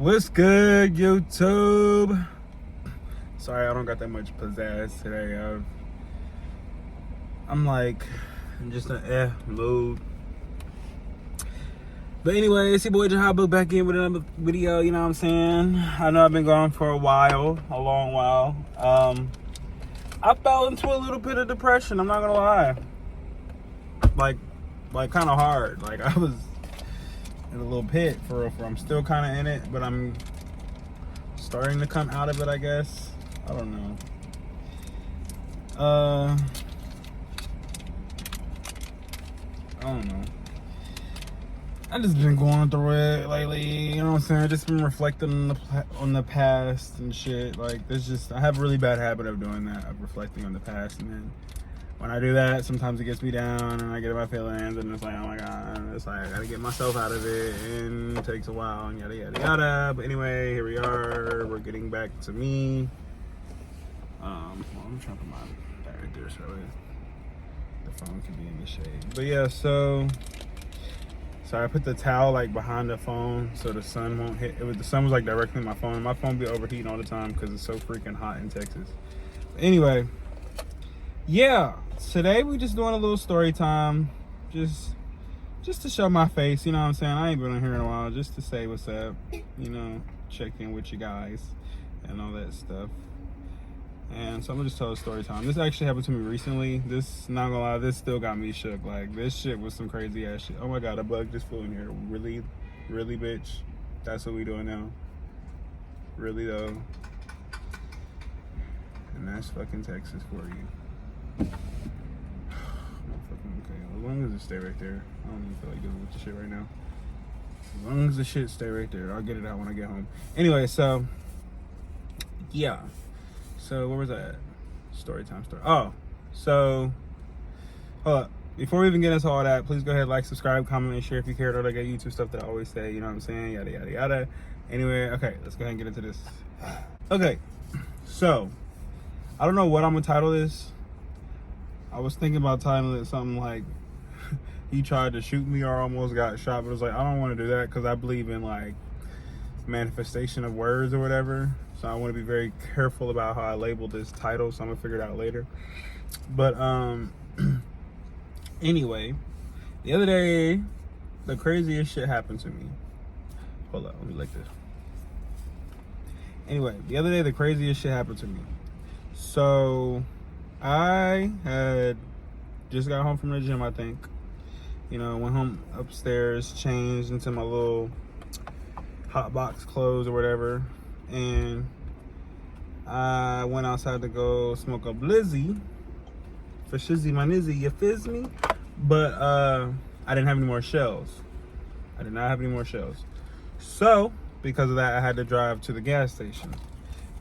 What's good, YouTube? Sorry, I don't got that much pizzazz today. I'm like, in just an mood. But anyway, it's your boy Jahabo back in with another video, you know what I'm saying? I know I've been gone for a long while. I fell into a little bit of depression, I'm not gonna lie. Like kind of hard. Like, I was in a little pit for real. I'm still kind of in it, but I'm starting to come out of it, I guess. I don't know. I don't know. I just been going through it lately, you know what I'm saying? Just been reflecting on the past and shit. Like, I have a really bad habit of doing that, of reflecting on the past, and then when I do that, sometimes it gets me down and I get in my feelings and it's like, oh my God, it's like I gotta get myself out of it and it takes a while and yada yada yada. But anyway, here we are. We're getting back to me. Well, I'm trying to put my back right there so the phone can be in the shade. But yeah, so I put the towel like behind the phone so the sun won't hit. The sun was like directly in my phone. My phone be overheating all the time because it's so freaking hot in Texas. But anyway, yeah, today we just doing a little story time, just to show my face, you know what I'm saying? I ain't been on here in a while, just to say what's up, you know, check in with you guys and all that stuff. And so I'm gonna just tell a story time. This actually happened to me recently. This, not gonna lie, this still got me shook. Like, this shit was some crazy ass shit. Oh my God, a bug just flew in here. Really, bitch? That's what we doing now? Really though? And that's fucking Texas for you. Okay, as long as it stay right there. I don't even feel like dealing with the shit right now. As long as the shit stay right there, I'll get it out when I get home. Anyway, so yeah. So where was I at? Story time. Oh, so hold up. Before we even get into all that, please go ahead, like, subscribe, comment, and share if you care. All that good YouTube stuff that I always say, you know what I'm saying? Yada yada yada. Anyway, okay, let's go ahead and get into this. Okay, so I don't know what I'm gonna title this. I was thinking about titling it something like he tried to shoot me or almost got shot, but it was like, I don't want to do that because I believe in like manifestation of words or whatever. So I want to be very careful about how I label this title, so I'm gonna figure it out later. But anyway, the other day the craziest shit happened to me. Hold up, let me like this. Anyway, the other day the craziest shit happened to me. So I had just got home from the gym, I think. You know, went home upstairs, changed into my little hot box clothes or whatever, and I went outside to go smoke a blizzy for shizzy my nizzy, you fizz me? But I didn't have any more shells. I did not have any more shells. So because of that, I had to drive to the gas station,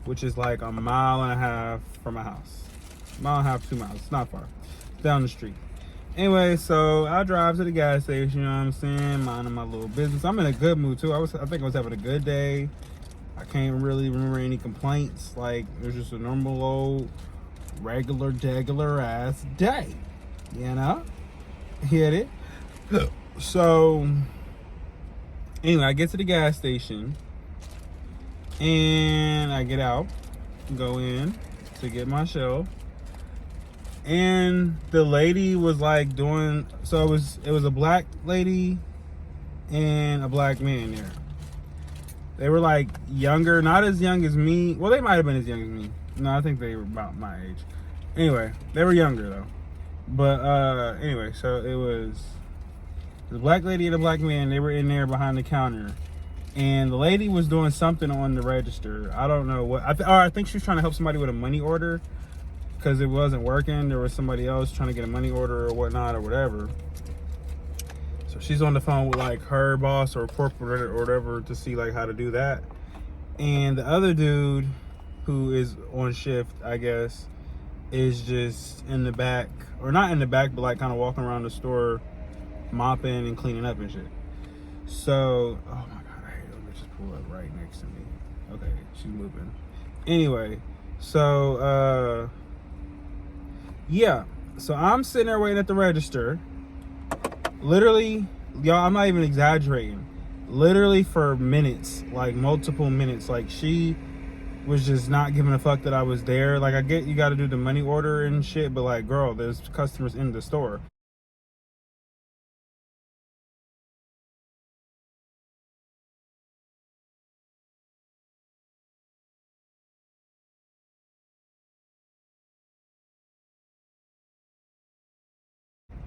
which is like 1.5 miles from my house. 1.5 miles, 2 miles. It's not far. Down the street. Anyway, so I drive to the gas station, you know what I'm saying? Minding my little business. I'm in a good mood too. I think I was having a good day. I can't really remember any complaints. Like, it was just a normal old regular degular ass day. You know? Hit it. So anyway, I get to the gas station and I get out, go in to get my shell, and the lady was like doing, so it was a black lady and a black man there. They were like younger, not as young as me. Well, they might have been as young as me. No, I think they were about my age. Anyway, they were younger though. But anyway, so it was the black lady and the black man. They were in there behind the counter, and the lady was doing something on the register. I don't know what. I think she was trying to help somebody with a money order because it wasn't working. There was somebody else trying to get a money order or whatnot or whatever. So she's on the phone with like her boss or corporate or whatever to see like how to do that. And the other dude who is on shift, I guess, is just in the back, or not in the back, but like kind of walking around the store, mopping and cleaning up and shit. So, oh my God, I hate it when they just pull up right next to me. Okay, she's moving. Anyway, so yeah, so I'm sitting there waiting at the register. Literally, y'all, I'm not even exaggerating. literally for minutes, like multiple minutes. Like she was just not giving a fuck that I was there. Like I get you got to do the money order and shit, but like, girl, there's customers in the store.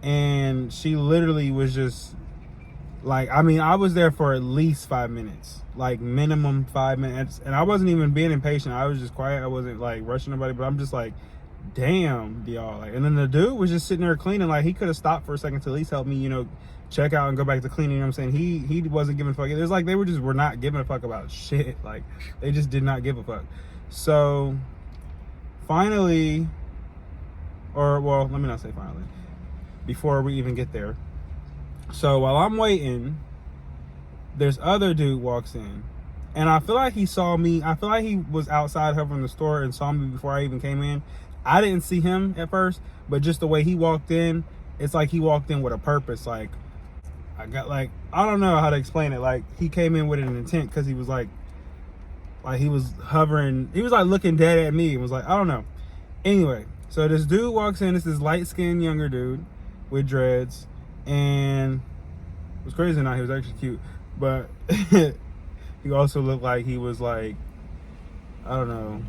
And she literally was just like, I mean, I was there for at least 5 minutes, like minimum 5 minutes, and I wasn't even being impatient. I was just quiet. I wasn't like rushing nobody, but I'm just like, damn, y'all. Like, and then the dude was just sitting there cleaning. Like, he could have stopped for a second to at least help me, check out and go back to cleaning. You know what I'm saying? He wasn't giving a fuck. It was like they were not giving a fuck about shit. Like, they just did not give a fuck. So finally, or well, let me not say finally, before we even get there. So while I'm waiting, this other dude walks in, and I feel like he saw me. I feel like he was outside hovering the store and saw me before I even came in. I didn't see him at first, but just the way he walked in, it's like he walked in with a purpose. Like, I don't know how to explain it. Like, he came in with an intent, because he was like he was hovering. He was like looking dead at me and was like, I don't know. Anyway, so this dude walks in. It's this light-skinned younger dude with dreads, and it was crazy enough, he was actually cute, but he also looked like he was like, I don't know,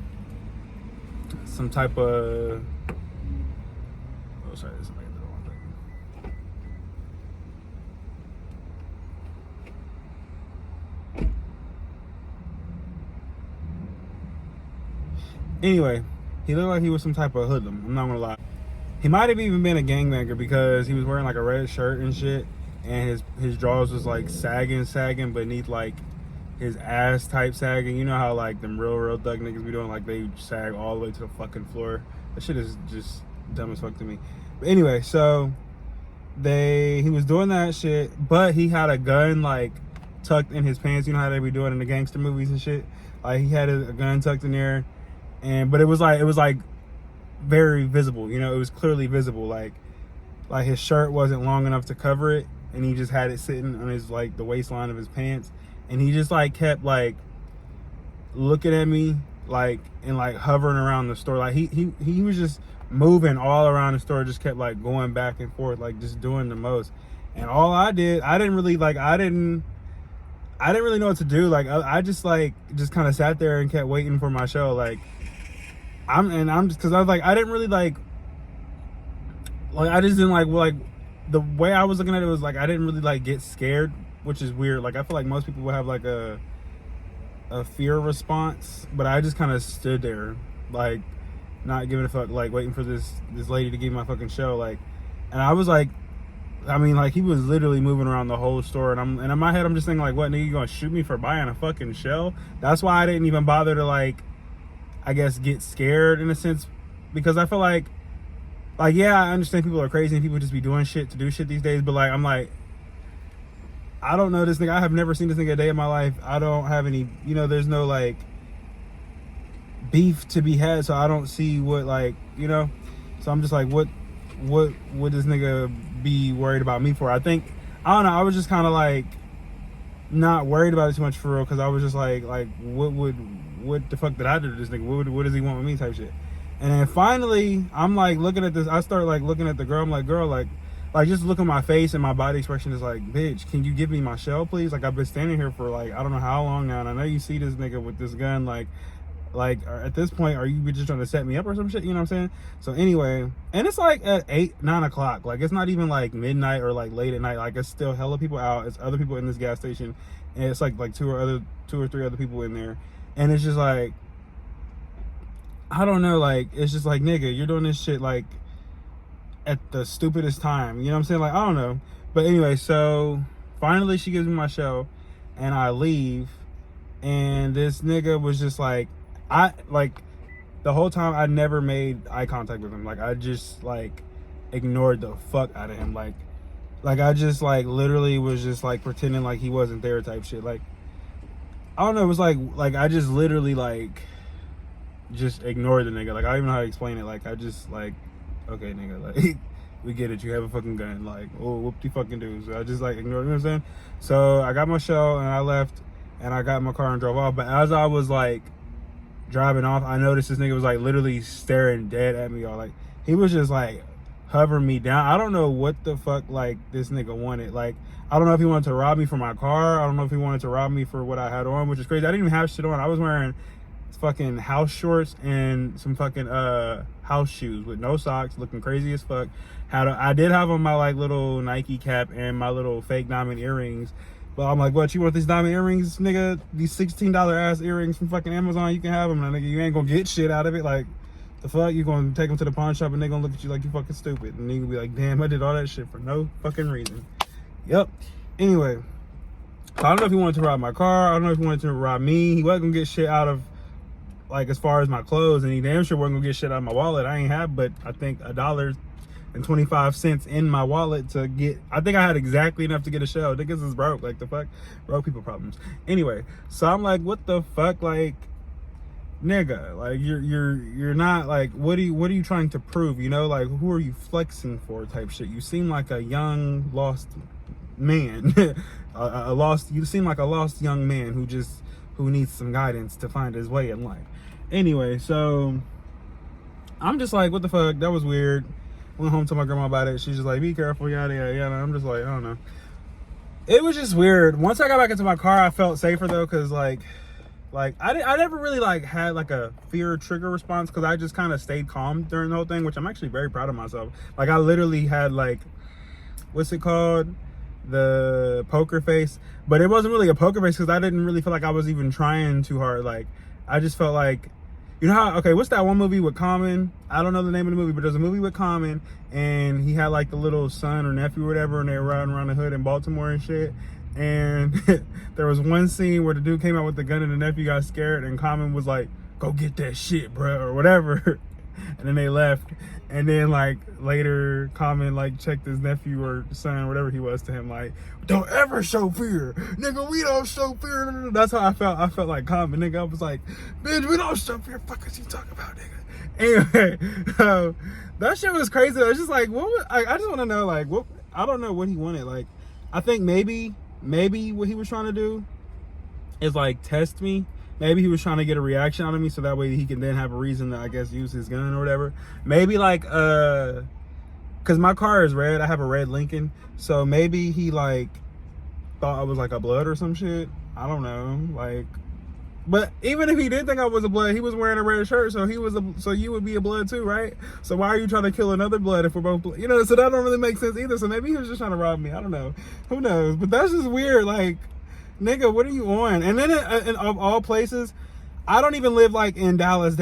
some type of, oh sorry, this is like the wrong thing. Anyway, he looked like he was some type of hoodlum. I'm not gonna lie. He might have even been a gangbanger, because he was wearing like a red shirt and shit, and his drawers was like sagging beneath like his ass type sagging. You know how like them real thug niggas be doing, like they sag all the way to the fucking floor. That shit is just dumb as fuck to me. But anyway, so he was doing that shit, but he had a gun like tucked in his pants. You know how they be doing in the gangster movies and shit. Like, he had a gun tucked in there, but it was like very visible. It was clearly visible. Like his shirt wasn't long enough to cover it, and he just had it sitting on his like the waistline of his pants, and he just like kept like looking at me, like, and like hovering around the store. Like he was just moving all around the store, just kept like going back and forth, like just doing the most. And all I didn't really know what to do. Like, I just kind of sat there and kept waiting for my show. Like, I'm just, because I was like, I didn't really like I just didn't like the way I was looking at it was like, I didn't really like get scared, which is weird. Like, I feel like most people would have like a fear response, but I just kind of stood there, like, not giving a fuck, like waiting for this lady to give me my fucking show. Like, and I was like, I mean, like, he was literally moving around the whole store, and in my head I'm just thinking like, what, nigga, you gonna shoot me for buying a fucking shell? That's why I didn't even bother to, like, I guess, get scared in a sense, because I feel like yeah, I understand people are crazy and people just be doing shit to do shit these days, but like, I'm like, I don't know this nigga. I have never seen this nigga a day in my life. I don't have any, there's no like beef to be had, so I don't see what, like, so I'm just like, what would this nigga be worried about me for? I don't know, I was just kind of like not worried about it too much for real, because I was just like what the fuck did I do to this nigga? What does he want with me type shit? And then finally, I'm like looking at this. I start like looking at the girl. I'm like, girl, like just look at my face, and my body expression is like, bitch, can you give me my shell, please? Like, I've been standing here for like, I don't know how long now, and I know you see this nigga with this gun. Like at this point, are you just trying to set me up or some shit? You know what I'm saying? So anyway, and it's like at 8-9 o'clock. Like, it's not even like midnight or like late at night. Like, it's still hella people out. It's other people in this gas station, and it's like two or three other people in there. And it's just like, I don't know, like, it's just like, nigga, you're doing this shit like at the stupidest time. You know what I'm saying? Like, I don't know. But anyway, so finally she gives me my show, and I leave, and this nigga was just like, the whole time I never made eye contact with him. Like, I just like ignored the fuck out of him. Like I just like literally was just like pretending like he wasn't there type shit. Like, I don't know, it was like I just literally like just ignored the nigga. Like, I don't even know how to explain it. Like, I just like, okay, nigga, like we get it. You have a fucking gun. Like, oh, whoop de fucking do. So I just like ignored. You know what I'm saying? So I got my shell and I left, and I got in my car and drove off. But as I was like driving off, I noticed this nigga was like literally staring dead at me, y'all. Like, he was just like hovering me down. I don't know what the fuck like this nigga wanted. Like, I don't know if he wanted to rob me for my car. I don't know if he wanted to rob me for what I had on, which is crazy. I didn't even have shit on. I was wearing fucking house shorts and some fucking house shoes with no socks, looking crazy as fuck. I did have on my like little Nike cap and my little fake diamond earrings. But I'm like, what, you want these diamond earrings, nigga? These $16 ass earrings from fucking Amazon, you can have them. Now, nigga, you ain't gonna get shit out of it. Like, the fuck? You gonna take them to the pawn shop and they gonna look at you like you fucking stupid. And you gonna be like, damn, I did all that shit for no fucking reason. Yep. Anyway, I don't know if he wanted to rob my car. I don't know if he wanted to rob me. He wasn't gonna get shit out of, like, as far as my clothes. And he damn sure wasn't gonna get shit out of my wallet. I ain't have but, I think, $1.25 in my wallet to get. I think I had exactly enough to get a shell. Niggas is broke. Like, the fuck? Broke people problems. Anyway, so I'm like, what the fuck? Like, nigga, like, you're not, like, what are you trying to prove? You know, like, who are you flexing for type shit? You seem like a young lost man. You seem like a lost young man who needs some guidance to find his way in life. Anyway, so I'm just like, what the fuck? That was weird. Went home to my grandma about it. She's just like, be careful, yada yada yada. I'm just like, I don't know. It was just weird. Once I got back into my car, I felt safer though, cause like I never really like had like a fear trigger response, because I just kind of stayed calm during the whole thing, which I'm actually very proud of myself. Like, I literally had like, what's it called? The poker face. But it wasn't really a poker face, because I didn't really feel like I was even trying too hard. Like, I just felt like, you know how, okay, what's that one movie with Common? I don't know the name of the movie, but there's a movie with Common, and he had like the little son or nephew or whatever, and they were riding around the hood in Baltimore and shit. And there was one scene where the dude came out with the gun and the nephew got scared, and Common was like, go get that shit, bro, or whatever. And then they left. And then like later, Common like checked his nephew or son, whatever he was, to him, like, don't ever show fear, nigga. We don't show fear. That's how I felt. I felt like Common, nigga. I was like, bitch, we don't show fear. Fuck is you talking about, nigga? Anyway, that shit was crazy. I was just like, I just want to know, like, what? I don't know what he wanted. Like, I think maybe what he was trying to do is like test me. Maybe he was trying to get a reaction out of me, so that way he can then have a reason to, I guess, use his gun or whatever. Maybe like, cause my car is red. I have a red Lincoln. So maybe he like thought I was like a blood or some shit. I don't know. Like, but even if he did think I was a blood, he was wearing a red shirt. So so you would be a blood too, right? So why are you trying to kill another blood if we're both blood? You know, so that don't really make sense either. So maybe he was just trying to rob me. I don't know. Who knows? But that's just weird. Like, nigga, what are you on? And then in of all places, I don't even live like in Dallas.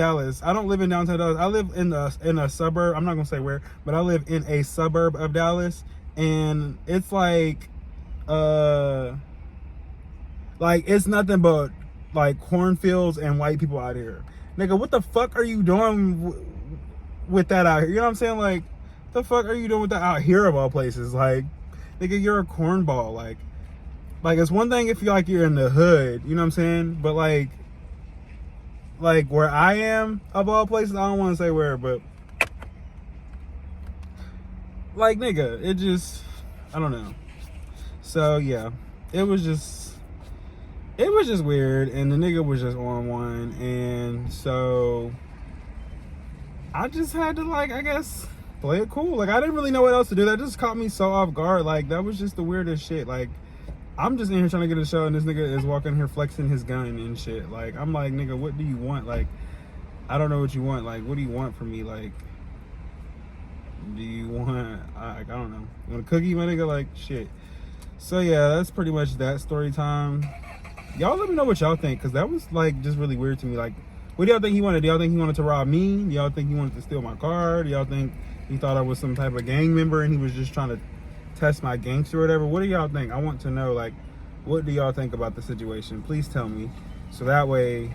I don't live in downtown Dallas. I live in a suburb. I'm not gonna say where, but I live in a suburb of Dallas, and it's like it's nothing but like cornfields and white people out here. Nigga, what the fuck are you doing with that out here? You know what I'm saying? Like, the fuck are you doing with that out here of all places? Like, nigga, you're a cornball. Like, it's one thing if you're in the hood, you know what I'm saying? But like where I am, of all places, I don't want to say where, but like, nigga, it just, I don't know. So yeah, it was just weird, and the nigga was just on one, and so I just had to, like, I guess, play it cool. Like, I didn't really know what else to do. That just caught me so off guard. Like, that was just the weirdest shit. Like, I'm just in here trying to get a show, and this nigga is walking here flexing his gun and shit. Like, I'm like, nigga, what do you want? Like, I don't know what you want. Like, what do you want from me? Like, do you want, I don't know. You want a cookie, my nigga? Like, shit. So, yeah, that's pretty much that story time. Y'all let me know what y'all think, because that was, like, just really weird to me. Like, what do y'all think he wanted? Do y'all think he wanted to rob me? Do y'all think he wanted to steal my car? Do y'all think he thought I was some type of gang member and he was just trying to test my gangster or whatever? What do y'all think? I want to know, like, what do y'all think about the situation? Please tell me, so that way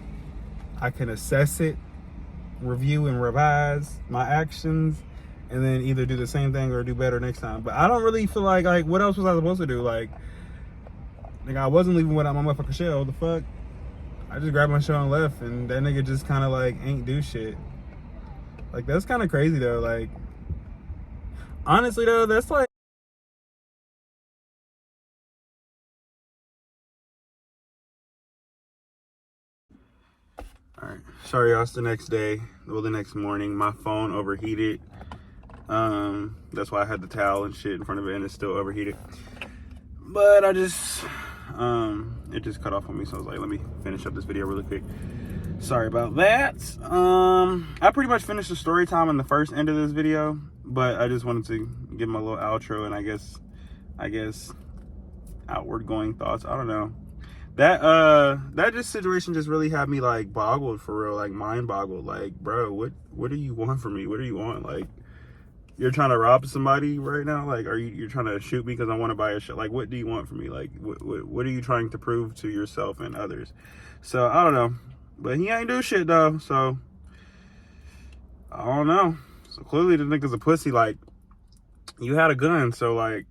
I can assess it, review and revise my actions, and then either do the same thing or do better next time. But I don't really feel like what else was I supposed to do? Like, nigga, I wasn't leaving without my motherfucking shell. The fuck? I just grabbed my shell and left, and that nigga just kind of like ain't do shit. Like, that's kind of crazy though. Like, Honestly though, that's like, all right, sorry y'all, it's the next day, well, the next morning. My phone overheated. That's why I had the towel and shit in front of it, and it's still overheated. But I just, it just cut off on me, so I was like, let me finish up this video really quick. Sorry about that. I pretty much finished the story time in the first end of this video, but I just wanted to give my little outro, and I guess outward going thoughts. I don't know. That just situation just really had me like boggled for real, like mind boggled. Like, bro, what do you want from me? What do you want? Like, you're trying to rob somebody right now? Like, you're trying to shoot me because I want to buy a shit? Like, what do you want from me? Like, what are you trying to prove to yourself and others? So I don't know, but he ain't do shit though. So I don't know. So clearly the nigga's a pussy. Like, you had a gun, so like,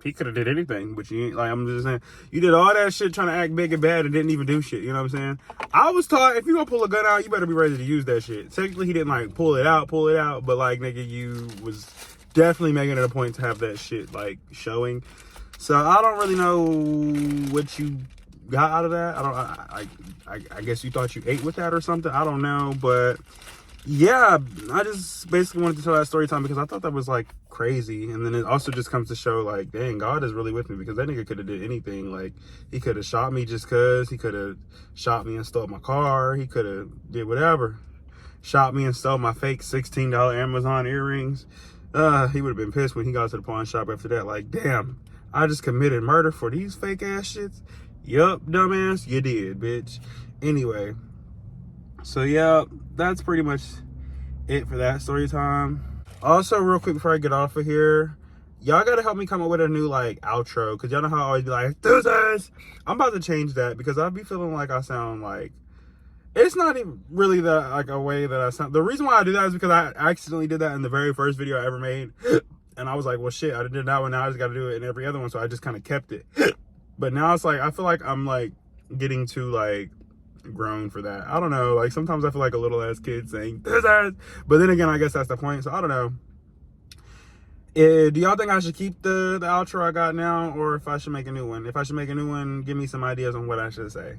he could have did anything, but you ain't. Like, I'm just saying, you did all that shit trying to act big and bad and didn't even do shit. You know what I'm saying? I was taught, if you gonna pull a gun out, you better be ready to use that shit. Technically, he didn't like pull it out, but like, nigga, you was definitely making it a point to have that shit like showing. So I don't really know what you got out of that. I guess you thought you ate with that or something. I don't know, but yeah, I just basically wanted to tell that story time because I thought that was like crazy. And then it also just comes to show like, dang, God is really with me, because that nigga could have did anything. Like, he could have shot me just cause, he could have shot me and stole my car, he could have did whatever, shot me and stole my fake $16 Amazon earrings. He would have been pissed when he got to the pawn shop after that. Like, damn, I just committed murder for these fake ass shits. Yup, dumbass, you did, bitch. Anyway, so yeah, that's pretty much it for that story time. Also, real quick before I get off of here, y'all gotta help me come up with a new like outro, because y'all know how I always be like, deuces. I'm about to change that because I be feeling like I sound like, it's not even really that like a way that I sound. The reason why I do that is because I accidentally did that in the very first video I ever made, and I was like, well shit, I did that one, now I just gotta do it in every other one, so I just kind of kept it. But now it's like, I feel like I'm like getting too like grown for that. I don't know, like sometimes I feel like a little ass kid saying this ass, but then again, I guess that's the point. So I don't know. Do y'all think I should keep the outro I got now, or if I should make a new one? If I should make a new one, give me some ideas on what I should say.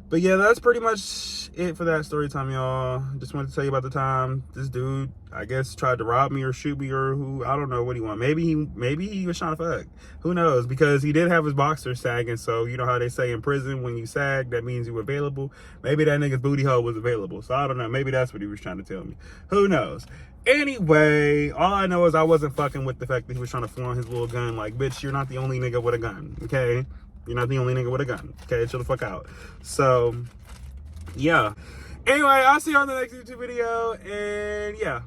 But yeah, that's pretty much it for that story time, y'all. Just wanted to tell you about the time this dude, I guess, tried to rob me or shoot me, or who, I don't know what he wanted. Maybe he was trying to fuck. Who knows? Because he did have his boxers sagging, so you know how they say in prison, when you sag, that means you available. Maybe that nigga's booty hole was available. So I don't know. Maybe that's what he was trying to tell me. Who knows? Anyway, all I know is I wasn't fucking with the fact that he was trying to flaunt his little gun. Like, bitch, you're not the only nigga with a gun, okay? You're not the only nigga with a gun. Okay, chill the fuck out. So, yeah. Anyway, I'll see you on the next YouTube video. And yeah.